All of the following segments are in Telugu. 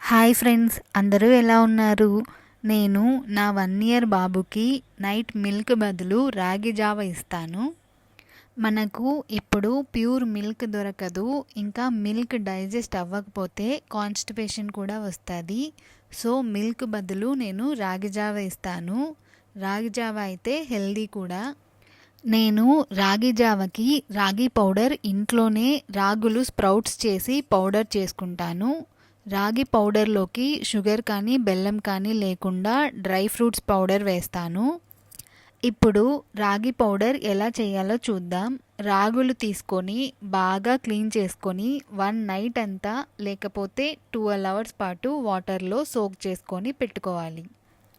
హాయ్ ఫ్రెండ్స్, అందరూ ఎలా ఉన్నారు? నేను నా 1 ఇయర్ బాబుకి నైట్ మిల్క్ బదులు రాగి జావ ఇస్తాను. మనకు ఇప్పుడు ప్యూర్ మిల్క్ దొరకదు, ఇంకా మిల్క్ డైజెస్ట్ అవ్వకపోతే కాన్స్టిపేషన్ కూడా వస్తుంది. సో మిల్క్ బదులు నేను రాగి జావ ఇస్తాను. రాగి జావ అయితే హెల్దీ కూడా. నేను రాగి జావకి రాగి పౌడర్ ఇంట్లోనే రాగులు స్ప్రౌట్స్ చేసి పౌడర్ చేసుకుంటాను. రాగి పౌడర్లోకి షుగర్ కానీ బెల్లం కానీ లేకుండా డ్రై ఫ్రూట్స్ పౌడర్ వేస్తాను. ఇప్పుడు రాగి పౌడర్ ఎలా చేయాలో చూద్దాం. రాగులు తీసుకొని బాగా క్లీన్ చేసుకొని 1 నైట్ అంతా లేకపోతే 12 అవర్స్ పాటు వాటర్లో సోక్ చేసుకొని పెట్టుకోవాలి.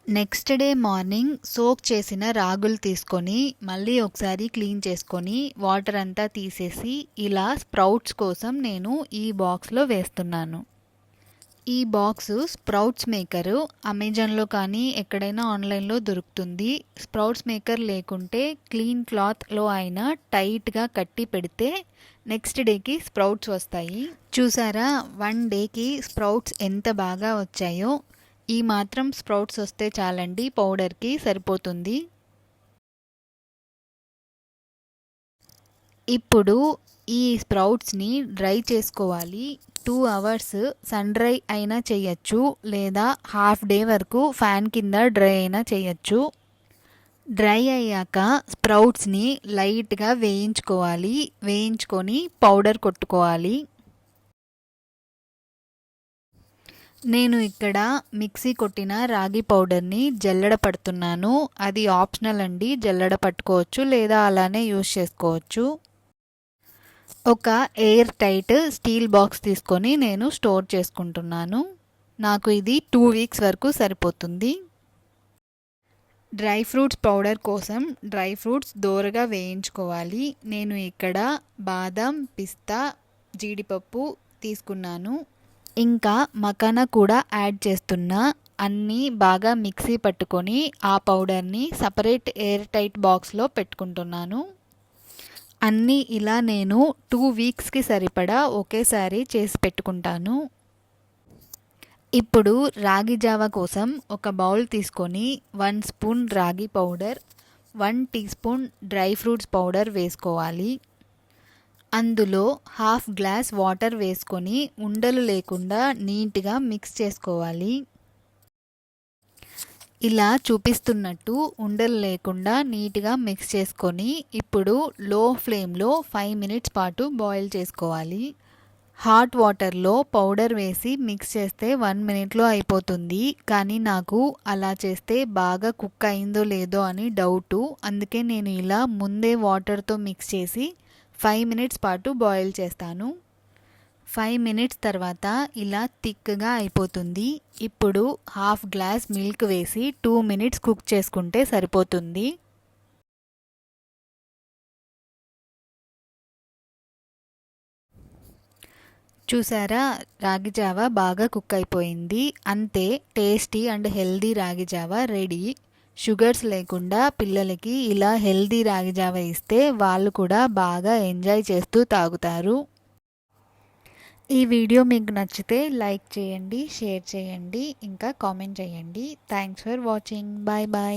నెక్స్ట్ డే మార్నింగ్ సోక్ చేసిన రాగులు తీసుకొని మళ్ళీ ఒకసారి క్లీన్ చేసుకొని వాటర్ అంతా తీసేసి ఇలా స్ప్రౌట్స్ కోసం నేను ఈ బాక్స్లో వేస్తున్నాను. ఈ బాక్స్ స్ప్రౌట్స్ మేకరు అమెజాన్లో కానీ ఎక్కడైనా ఆన్లైన్లో దొరుకుతుంది. స్ప్రౌట్స్ మేకర్ లేకుంటే క్లీన్ క్లాత్లో అయినా టైట్గా కట్టి పెడితే నెక్స్ట్ డేకి స్ప్రౌట్స్ వస్తాయి. చూసారా 1 డేకి స్ప్రౌట్స్ ఎంత బాగా వచ్చాయో. ఈ మాత్రం స్ప్రౌట్స్ వస్తే చాలండి, పౌడర్కి సరిపోతుంది. ఇప్పుడు ఈ స్ప్రౌట్స్ని డ్రై చేసుకోవాలి. 2 అవర్స్ సన్ డ్రై అయినా చేయొచ్చు, లేదా హాఫ్ డే వరకు ఫ్యాన్ కింద డ్రై అయినా చేయొచ్చు. డ్రై అయ్యాక స్ప్రౌట్స్ని లైట్గా వేయించుకోవాలి. వేయించుకొని పౌడర్ కొట్టుకోవాలి. నేను ఇక్కడ మిక్సీ కొట్టిన రాగి పౌడర్ని జల్లెడ పడుతున్నాను. అది ఆప్షనల్ అండి, జల్లెడ పట్టుకోవచ్చు లేదా అలానే యూస్ చేసుకోవచ్చు. ఒక ఎయిర్ టైట్ స్టీల్ బాక్స్ తీసుకొని నేను స్టోర్ చేసుకుంటున్నాను. నాకు ఇది 2 వీక్స్ వరకు సరిపోతుంది. డ్రై ఫ్రూట్స్ పౌడర్ కోసం డ్రై ఫ్రూట్స్ దోరగా వేయించుకోవాలి. నేను ఇక్కడ బాదం, పిస్తా, జీడిపప్పు తీసుకున్నాను. ఇంకా మకానా కూడా యాడ్ చేస్తున్నా. అన్నీ బాగా మిక్సీ పట్టుకొని ఆ పౌడర్ని సపరేట్ ఎయిర్ టైట్ బాక్స్లో పెట్టుకుంటున్నాను. అన్నీ ఇలా నేను 2 వీక్స్కి సరిపడా ఒకేసారి చేసి పెట్టుకుంటాను. ఇప్పుడు రాగి జావ కోసం ఒక బౌల్ తీసుకొని 1 spoon ragi powder, 1 teaspoon dry fruits powder వేసుకోవాలి. అందులో హాఫ్ గ్లాస్ వాటర్ వేసుకొని ఉండలు లేకుండా నీట్గా మిక్స్ చేసుకోవాలి. ఇలా చూపిస్తున్నట్టు ఉండలు లేకుండా నీట్గా మిక్స్ చేసుకొని ఇప్పుడు లో ఫ్లేమ్లో 5 మినిట్స్ పాటు బాయిల్ చేసుకోవాలి. హాట్ వాటర్లో పౌడర్ వేసి మిక్స్ చేస్తే 1 మినిట్లో అయిపోతుంది. కానీ నాకు అలా చేస్తే బాగా కుక్ అయిందో లేదో అని డౌటు. అందుకే నేను ఇలా ముందే వాటర్తో మిక్స్ చేసి 5 మినిట్స్ పాటు బాయిల్ చేస్తాను. 5 మినిట్స్ తర్వాత ఇలా థిక్గా అయిపోతుంది. ఇప్పుడు హాఫ్ గ్లాస్ మిల్క్ వేసి 2 మినిట్స్ కుక్ చేసుకుంటే సరిపోతుంది. చూసారా, రాగి జావ బాగా కుక్ అయిపోయింది. అంతే, టేస్టీ అండ్ హెల్దీ రాగి జావ రెడీ. షుగర్స్ లేకుండా పిల్లలకి ఇలా హెల్దీ రాగి జావ ఇస్తే వాళ్ళు కూడా బాగా ఎంజాయ్ చేస్తూ తాగుతారు. ఈ వీడియో మీకు నచ్చితే లైక్ చేయండి, షేర్ చేయండి, ఇంకా కామెంట్ చేయండి. Thanks for watching. Bye bye.